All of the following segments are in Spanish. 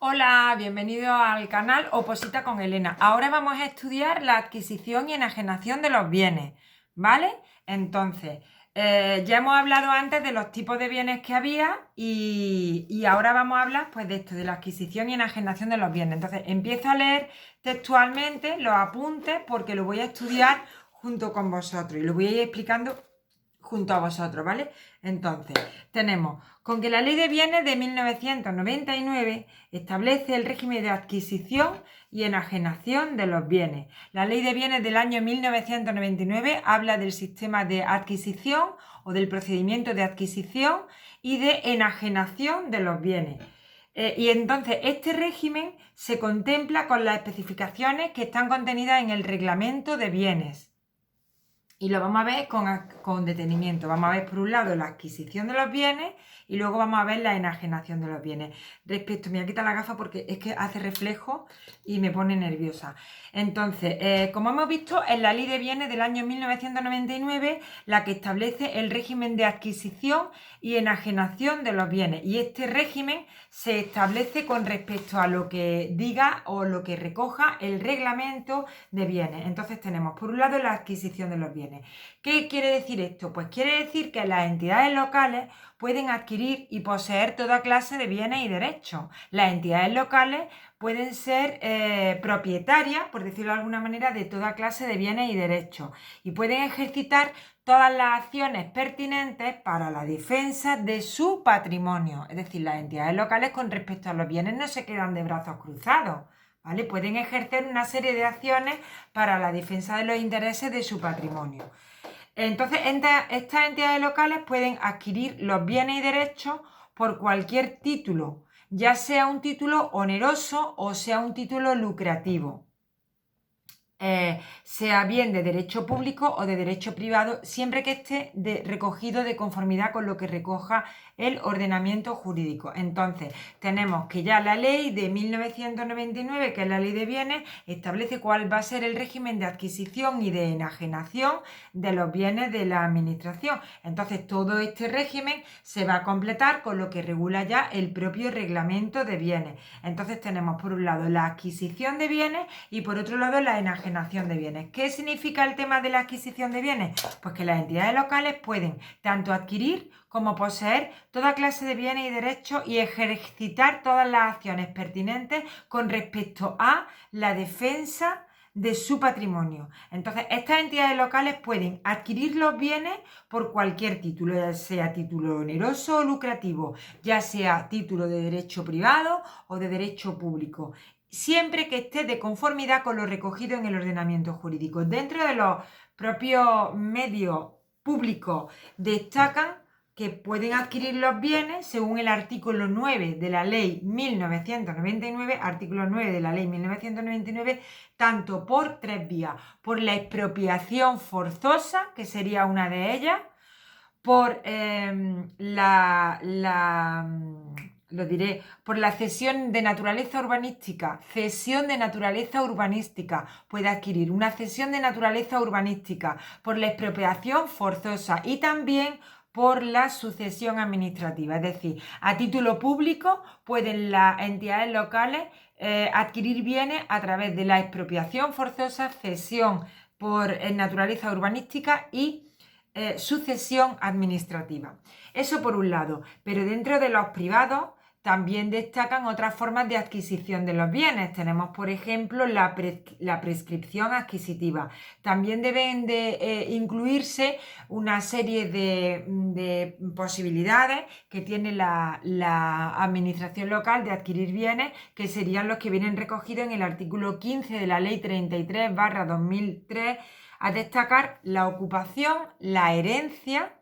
Hola, bienvenido al canal Oposita con Elena. Ahora vamos a estudiar la adquisición y enajenación de los bienes, ¿vale? Entonces, ya hemos hablado antes de los tipos de bienes que había y ahora vamos a hablar pues de esto, de la adquisición y enajenación de los bienes. Entonces, empiezo a leer textualmente los apuntes porque lo voy a estudiar junto con vosotros y lo voy a ir explicando junto a vosotros, ¿vale? Entonces, tenemos con que la Ley de Bienes de 1999 establece el régimen de adquisición y enajenación de los bienes. La Ley de Bienes del año 1999 habla del sistema de adquisición o del procedimiento de adquisición y de enajenación de los bienes. Y entonces este régimen se contempla con las especificaciones que están contenidas en el reglamento de bienes. Y lo vamos a ver con detenimiento. Vamos a ver por un lado la adquisición de los bienes y luego vamos a ver la enajenación de los bienes. Respecto, me voy a quitar la gafa porque es que hace reflejo y me pone nerviosa. Entonces, como hemos visto, en la Ley de Bienes del año 1999, la que establece el régimen de adquisición y enajenación de los bienes. Y este régimen se establece con respecto a lo que diga o lo que recoja el reglamento de bienes. Entonces tenemos por un lado la adquisición de los bienes. ¿Qué quiere decir esto? Pues quiere decir que las entidades locales pueden adquirir y poseer toda clase de bienes y derechos. Las entidades locales pueden ser propietarias, por decirlo de alguna manera, de toda clase de bienes y derechos y pueden ejercitar todas las acciones pertinentes para la defensa de su patrimonio. Es decir, las entidades locales con respecto a los bienes no se quedan de brazos cruzados, ¿vale? Pueden ejercer una serie de acciones para la defensa de los intereses de su patrimonio. Entonces, estas entidades locales pueden adquirir los bienes y derechos por cualquier título, ya sea un título oneroso o sea un título lucrativo. Sea bien de derecho público o de derecho privado, siempre que esté recogido de conformidad con lo que recoja el ordenamiento jurídico. Entonces, tenemos que ya la ley de 1999, que es la ley de bienes, establece cuál va a ser el régimen de adquisición y de enajenación de los bienes de la administración. Entonces, todo este régimen se va a completar con lo que regula ya el propio reglamento de bienes. Entonces, tenemos por un lado la adquisición de bienes y por otro lado la enajenación de bienes. ¿Qué significa el tema de la adquisición de bienes? Pues que las entidades locales pueden tanto adquirir como poseer toda clase de bienes y derechos y ejercitar todas las acciones pertinentes con respecto a la defensa de su patrimonio. Entonces, estas entidades locales pueden adquirir los bienes por cualquier título, ya sea título oneroso o lucrativo, ya sea título de derecho privado o de derecho público, siempre que esté de conformidad con lo recogido en el ordenamiento jurídico. Dentro de los propios medios públicos destacan que pueden adquirir los bienes según el artículo 9 de la ley 1999, artículo 9 de la ley 1999, tanto por tres vías: por la expropiación forzosa, que sería una de ellas, por por la cesión de naturaleza urbanística. Cesión de naturaleza urbanística. Puede adquirir una cesión de naturaleza urbanística, por la expropiación forzosa y también por la sucesión administrativa. Es decir, a título público pueden las entidades locales adquirir bienes a través de la expropiación forzosa, cesión por naturaleza urbanística y sucesión administrativa. Eso por un lado, pero dentro de los privados también destacan otras formas de adquisición de los bienes. Tenemos, por ejemplo, la prescripción adquisitiva. También deben de incluirse una serie de posibilidades que tiene la administración local de adquirir bienes, que serían los que vienen recogidos en el artículo 15 de la Ley 33/2003, a destacar la ocupación, la herencia,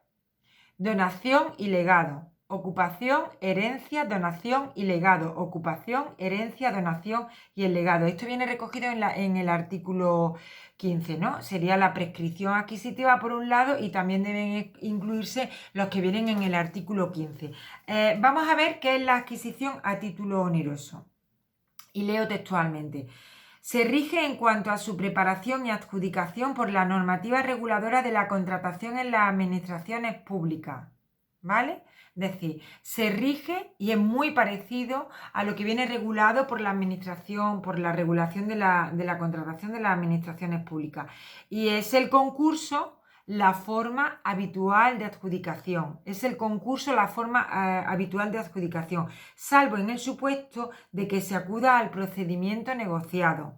donación y legado. Ocupación, herencia, donación y legado. Ocupación, herencia, donación y el legado. Esto viene recogido en el artículo 15, ¿no? Sería la prescripción adquisitiva por un lado y también deben incluirse los que vienen en el artículo 15. Vamos a ver qué es la adquisición a título oneroso. Y leo textualmente. Se rige en cuanto a su preparación y adjudicación por la normativa reguladora de la contratación en las administraciones públicas. ¿vale? Es decir, se rige y es muy parecido a lo que viene regulado por la administración, por la regulación de la contratación de las administraciones públicas. Y es el concurso la forma habitual de adjudicación. Es el concurso la forma habitual de adjudicación, salvo en el supuesto de que se acuda al procedimiento negociado.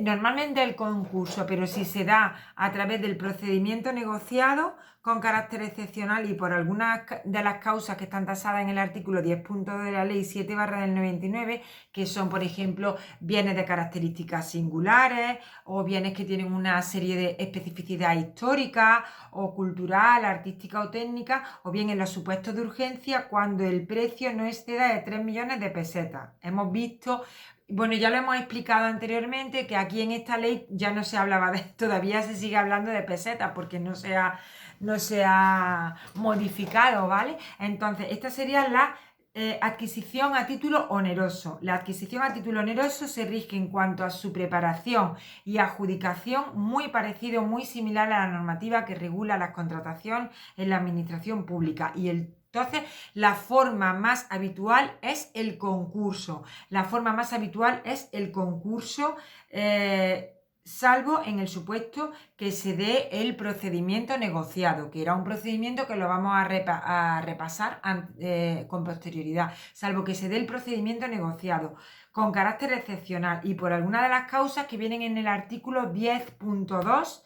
Normalmente el concurso, pero si se da a través del procedimiento negociado con carácter excepcional y por algunas de las causas que están tasadas en el artículo 10.2 de la Ley 7/99, que son, por ejemplo, bienes de características singulares o bienes que tienen una serie de especificidad histórica o cultural, artística o técnica, o bien en los supuestos de urgencia cuando el precio no exceda de 3 millones de pesetas. Hemos visto. Bueno, ya lo hemos explicado anteriormente que aquí en esta ley ya no se hablaba todavía se sigue hablando de pesetas porque no se ha modificado, ¿vale? Entonces, esta sería la adquisición a título oneroso. La adquisición a título oneroso se rige en cuanto a su preparación y adjudicación muy parecido, muy similar a la normativa que regula las contrataciones en la administración pública entonces, la forma más habitual es el concurso. La forma más habitual es el concurso, salvo en el supuesto que se dé el procedimiento negociado, que era un procedimiento que lo vamos a repasar con posterioridad, salvo que se dé el procedimiento negociado con carácter excepcional y por alguna de las causas que vienen en el artículo 10.2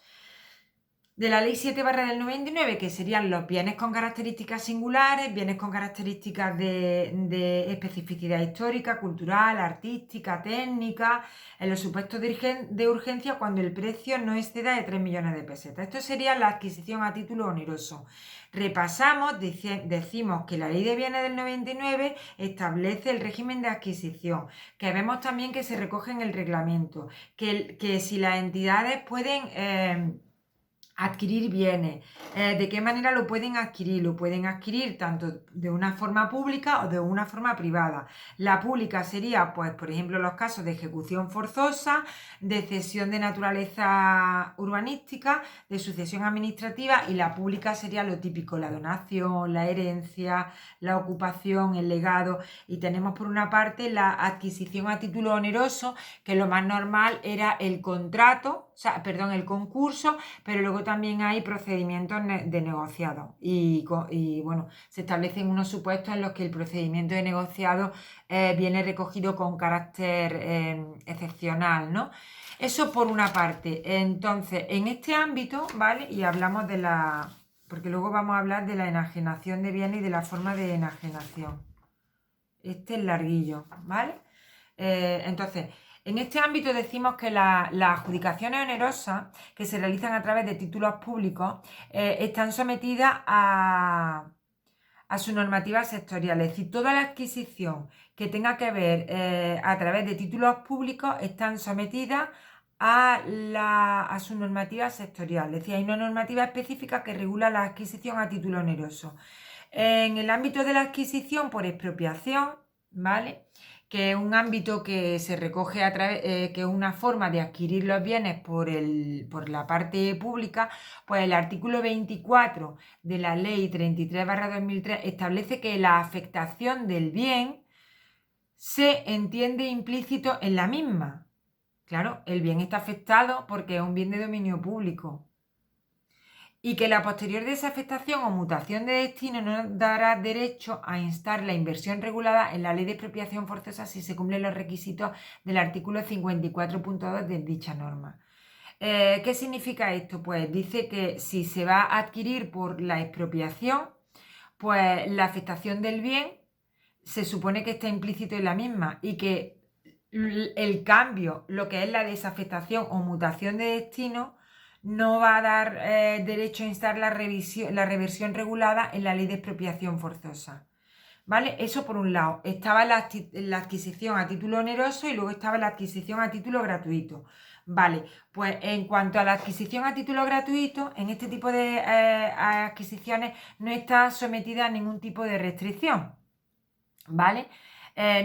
de la Ley 7/99, que serían los bienes con características singulares, bienes con características de especificidad histórica, cultural, artística, técnica, en los supuestos de urgencia cuando el precio no exceda de 3 millones de pesetas. Esto sería la adquisición a título oneroso. Repasamos, decimos que la Ley de Bienes del 99 establece el régimen de adquisición, que vemos también que se recoge en el reglamento, que si las entidades pueden adquirir bienes. ¿De qué manera lo pueden adquirir? Lo pueden adquirir tanto de una forma pública o de una forma privada. La pública sería, pues, por ejemplo, los casos de ejecución forzosa, de cesión de naturaleza urbanística, de sucesión administrativa, y la pública sería lo típico, la donación, la herencia, la ocupación, el legado. Y tenemos por una parte la adquisición a título oneroso, que lo más normal era el contrato, el concurso, pero luego también hay procedimientos de negociado y bueno, se establecen unos supuestos en los que el procedimiento de negociado viene recogido con carácter excepcional, ¿no? Eso por una parte. Entonces, en este ámbito, ¿vale? Y hablamos porque luego vamos a hablar de la enajenación de bienes y de la forma de enajenación. Este es larguillo, ¿vale? Entonces, en este ámbito decimos que las adjudicaciones onerosas que se realizan a través de títulos públicos están sometidas a su normativa sectorial. Es decir, toda la adquisición que tenga que ver a través de títulos públicos están sometidas a su normativa sectorial. Es decir, hay una normativa específica que regula la adquisición a título oneroso. En el ámbito de la adquisición por expropiación, ¿vale? Que es un ámbito que se recoge a través, que es una forma de adquirir los bienes por la parte pública, pues el artículo 24 de la Ley 33/2003 establece que la afectación del bien se entiende implícito en la misma. Claro, el bien está afectado porque es un bien de dominio público. Y que la posterior desafectación o mutación de destino no dará derecho a instar la inversión regulada en la ley de expropiación forzosa si se cumplen los requisitos del artículo 54.2 de dicha norma. ¿Qué significa esto? Pues dice que si se va a adquirir por la expropiación, pues la afectación del bien se supone que está implícito en la misma y que el cambio, lo que es la desafectación o mutación de destino, no va a dar derecho a instar la reversión regulada en la ley de expropiación forzosa. ¿Vale? Eso por un lado. Estaba la adquisición a título oneroso y luego estaba la adquisición a título gratuito. Vale, pues en cuanto a la adquisición a título gratuito, en este tipo de adquisiciones no está sometida a ningún tipo de restricción. ¿Vale?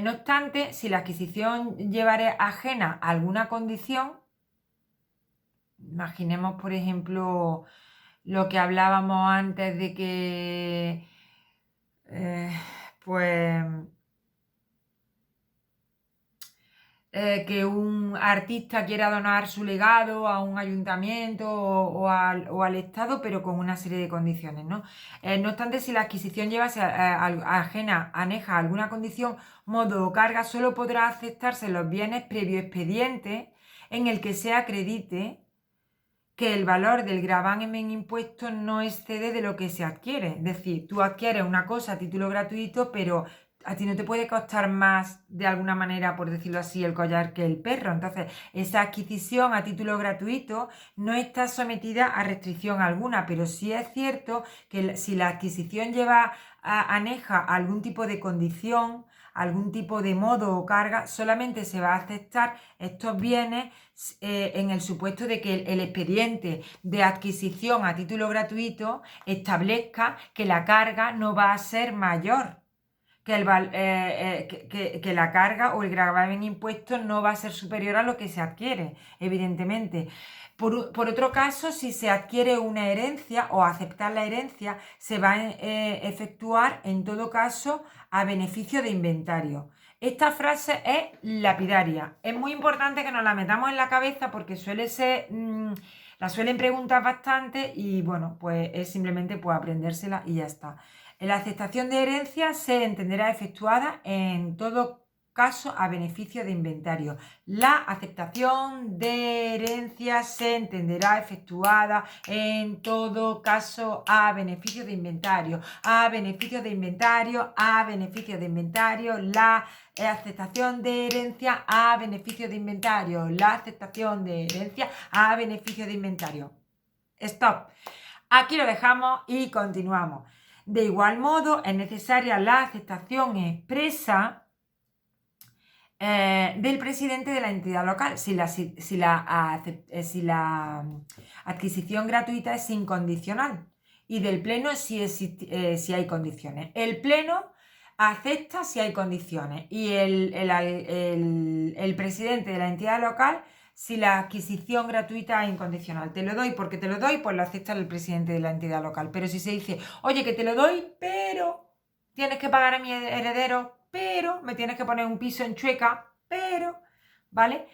No obstante, si la adquisición llevara ajena a alguna condición, imaginemos, por ejemplo, lo que hablábamos antes de que eh, pues que un artista quiera donar su legado a un ayuntamiento o al Estado, pero con una serie de condiciones, ¿no? No obstante, si la adquisición llevase aneja a alguna condición, modo o carga, solo podrá aceptarse los bienes previo expediente en el que se acredite que el valor del gravamen en impuestos no excede de lo que se adquiere. Es decir, tú adquieres una cosa a título gratuito, pero a ti no te puede costar más, de alguna manera, por decirlo así, el collar que el perro. Entonces, esa adquisición a título gratuito no está sometida a restricción alguna, pero sí es cierto que si la adquisición lleva aneja algún tipo de condición, algún tipo de modo o carga, solamente se va a aceptar estos bienes en el supuesto de que el expediente de adquisición a título gratuito establezca que la carga no va a ser mayor, que la carga o el gravamen impuesto no va a ser superior a lo que se adquiere, evidentemente. Por otro caso, si se adquiere una herencia o aceptar la herencia, se va a efectuar en todo caso a beneficio de inventario. Esta frase es lapidaria. Es muy importante que nos la metamos en la cabeza porque suele ser, la suelen preguntar bastante y bueno, pues es simplemente pues aprendérsela y ya está. La aceptación de herencia se entenderá efectuada en todo caso a beneficio de inventario. La aceptación de herencia se entenderá efectuada en todo caso a beneficio de inventario. A beneficio de inventario, a beneficio de inventario. La aceptación de herencia a beneficio de inventario. La aceptación de herencia a beneficio de inventario. Stop. Aquí lo dejamos y continuamos. De igual modo, es necesaria la aceptación expresa del presidente de la entidad local, si la adquisición gratuita es incondicional, y del pleno si hay condiciones. El pleno acepta si hay condiciones y el presidente de la entidad local si la adquisición gratuita es incondicional. Te lo doy porque te lo doy, pues lo acepta el presidente de la entidad local. Pero si se dice, oye, que te lo doy, pero tienes que pagar a mi heredero, pero me tienes que poner un piso en Chueca, pero, ¿vale?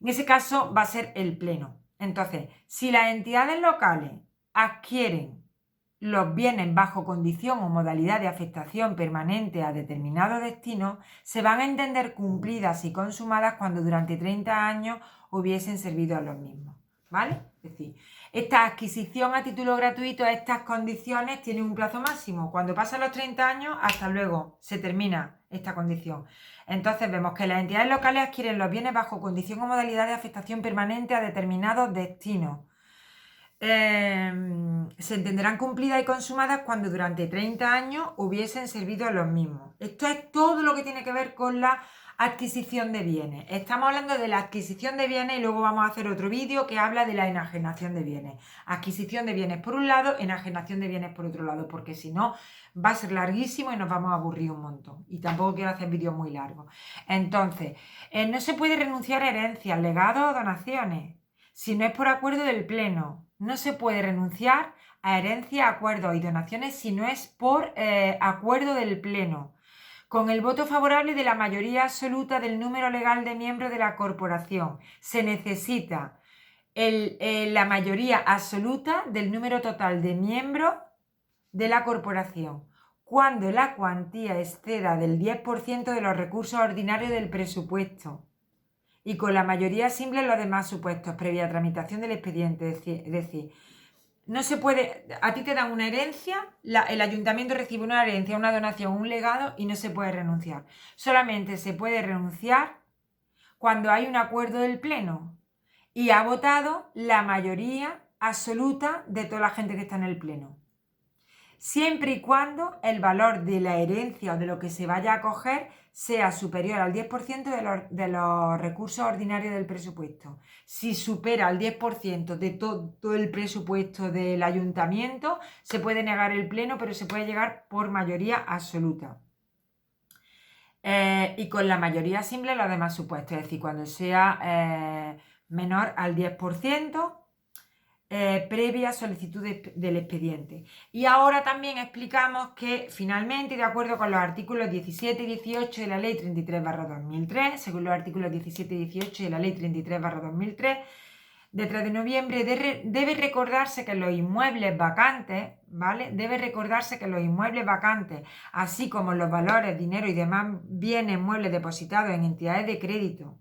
En ese caso va a ser el pleno. Entonces, si las entidades locales adquieren los bienes bajo condición o modalidad de afectación permanente a determinado destino, se van a entender cumplidas y consumadas cuando durante 30 años hubiesen servido a los mismos, ¿vale? Es decir, esta adquisición a título gratuito, estas condiciones, tienen un plazo máximo. Cuando pasan los 30 años, hasta luego, se termina esta condición. Entonces vemos que las entidades locales adquieren los bienes bajo condición o modalidad de afectación permanente a determinados destinos. Se entenderán cumplidas y consumadas cuando durante 30 años hubiesen servido a los mismos. Esto es todo lo que tiene que ver con la adquisición de bienes. Estamos hablando de la adquisición de bienes y luego vamos a hacer otro vídeo que habla de la enajenación de bienes. Adquisición de bienes por un lado, enajenación de bienes por otro lado, porque si no va a ser larguísimo y nos vamos a aburrir un montón. Y tampoco quiero hacer vídeos muy largos. Entonces, no se puede renunciar a herencias, legados o donaciones si no es por acuerdo del Pleno. No se puede renunciar a herencia, acuerdos y donaciones si no es por acuerdo del Pleno, con el voto favorable de la mayoría absoluta del número legal de miembros de la corporación. Se necesita la mayoría absoluta del número total de miembros de la corporación, cuando la cuantía exceda del 10% de los recursos ordinarios del presupuesto, y con la mayoría simple en los demás supuestos, previa tramitación del expediente. Es decir, no se puede, a ti te dan una herencia, el ayuntamiento recibe una herencia, una donación, un legado y no se puede renunciar. Solamente se puede renunciar cuando hay un acuerdo del Pleno y ha votado la mayoría absoluta de toda la gente que está en el Pleno. Siempre y cuando el valor de la herencia o de lo que se vaya a coger sea superior al 10% de los recursos ordinarios del presupuesto. Si supera el 10% de todo el presupuesto del ayuntamiento, se puede negar el pleno, pero se puede llegar por mayoría absoluta. Y con la mayoría simple los demás supuestos, es decir, cuando sea menor al 10%, previa solicitud del expediente. Y ahora también explicamos que finalmente, de acuerdo con los artículos 17 y 18 de la Ley 33/2003, según los artículos 17 y 18 de la Ley 33/2003, de 3 de noviembre, debe recordarse que los inmuebles vacantes, ¿vale? Debe recordarse que los inmuebles vacantes, así como los valores, dinero y demás bienes muebles depositados en entidades de crédito,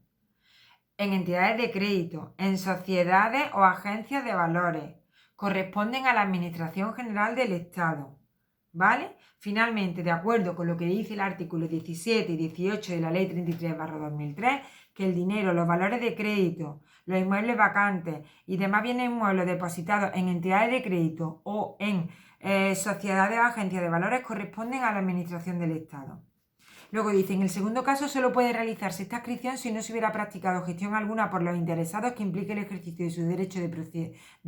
en sociedades o agencias de valores, corresponden a la Administración General del Estado, ¿vale? Finalmente, de acuerdo con lo que dice el artículo 17 y 18 de la Ley 33/2003, que el dinero, los valores de crédito, los inmuebles vacantes y demás bienes inmuebles depositados en entidades de crédito o en sociedades o agencias de valores corresponden a la Administración del Estado. Luego dice, en el segundo caso solo puede realizarse esta adscripción si no se hubiera practicado gestión alguna por los interesados que implique el ejercicio de su derecho de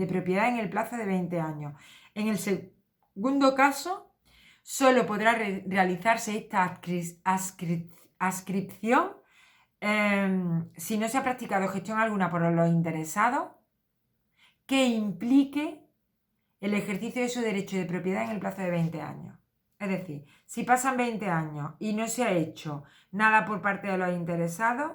propiedad en el plazo de 20 años. En el segundo caso, solo podrá realizarse esta adscripción si no se ha practicado gestión alguna por los interesados que implique el ejercicio de su derecho de propiedad en el plazo de 20 años. Es decir, si pasan 20 años y no se ha hecho nada por parte de los interesados,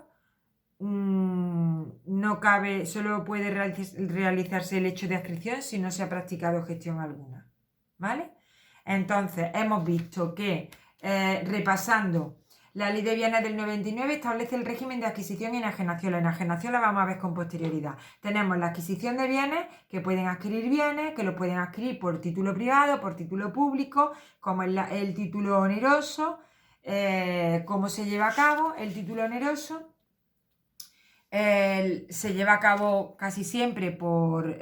no cabe, solo puede realizarse el hecho de adscripción si no se ha practicado gestión alguna, ¿vale? Entonces, hemos visto que, repasando, la Ley de Bienes del 99 establece el régimen de adquisición y enajenación. La enajenación la vamos a ver con posterioridad. Tenemos la adquisición de bienes, que pueden adquirir bienes, que los pueden adquirir por título privado, por título público, como el título oneroso. ¿Cómo se lleva a cabo el título oneroso? Se lleva a cabo casi siempre por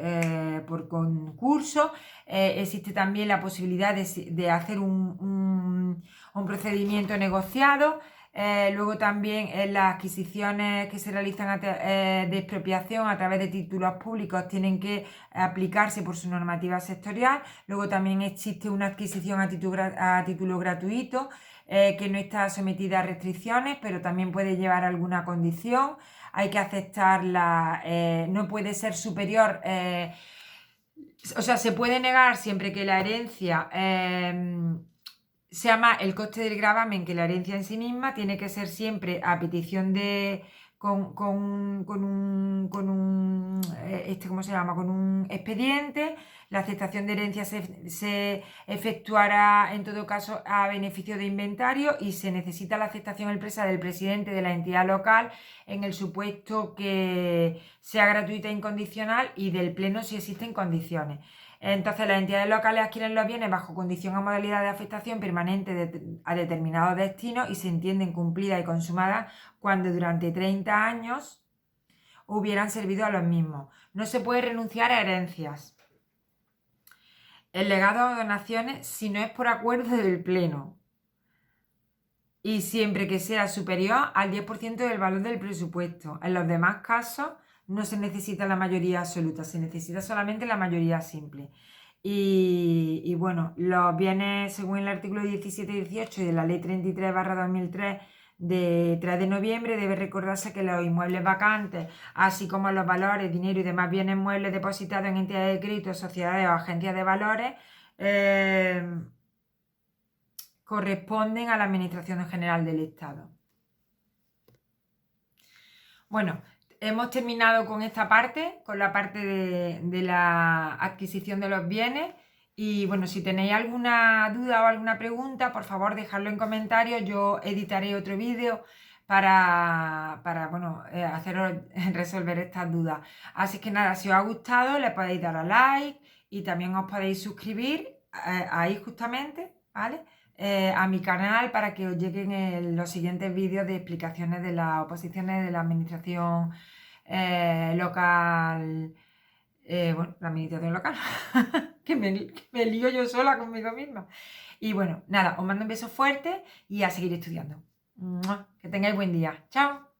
concurso. Existe también la posibilidad de hacer un procedimiento negociado. Luego también las adquisiciones que se realizan de expropiación a través de títulos públicos tienen que aplicarse por su normativa sectorial. Luego también existe una adquisición a título gratuito que no está sometida a restricciones, pero también puede llevar alguna condición. Hay que aceptarla, no puede ser superior, o sea, se puede negar siempre que la herencia sea más el coste del gravamen que la herencia en sí misma. Tiene que ser siempre a petición de, con un expediente. La aceptación de herencia se efectuará en todo caso a beneficio de inventario y se necesita la aceptación expresa del presidente de la entidad local en el supuesto que sea gratuita e incondicional y del pleno si existen condiciones. Entonces, las entidades locales adquieren los bienes bajo condición o modalidad de afectación permanente a determinados destinos y se entienden cumplidas y consumadas cuando durante 30 años hubieran servido a los mismos. No se puede renunciar a herencias, el legado o donaciones si no es por acuerdo del pleno y siempre que sea superior al 10% del valor del presupuesto. En los demás casos no se necesita la mayoría absoluta, se necesita solamente la mayoría simple. Y bueno, los bienes, según el artículo 17 y 18 de la Ley 33/2003 de 3 de noviembre, debe recordarse que los inmuebles vacantes, así como los valores, dinero y demás bienes muebles depositados en entidades de crédito, sociedades o agencias de valores, corresponden a la Administración General del Estado. Bueno, hemos terminado con esta parte, con la parte de la adquisición de los bienes. Y bueno, si tenéis alguna duda o alguna pregunta, por favor dejadlo en comentarios. Yo editaré otro vídeo para haceros resolver estas dudas. Así que nada, si os ha gustado, le podéis dar a like y también os podéis suscribir ahí justamente, ¿vale? A mi canal para que os lleguen los siguientes vídeos de explicaciones de las oposiciones de la administración local. La administración local, que me lío yo sola conmigo misma. Y bueno, nada, os mando un beso fuerte y a seguir estudiando. Que tengáis buen día. Chao.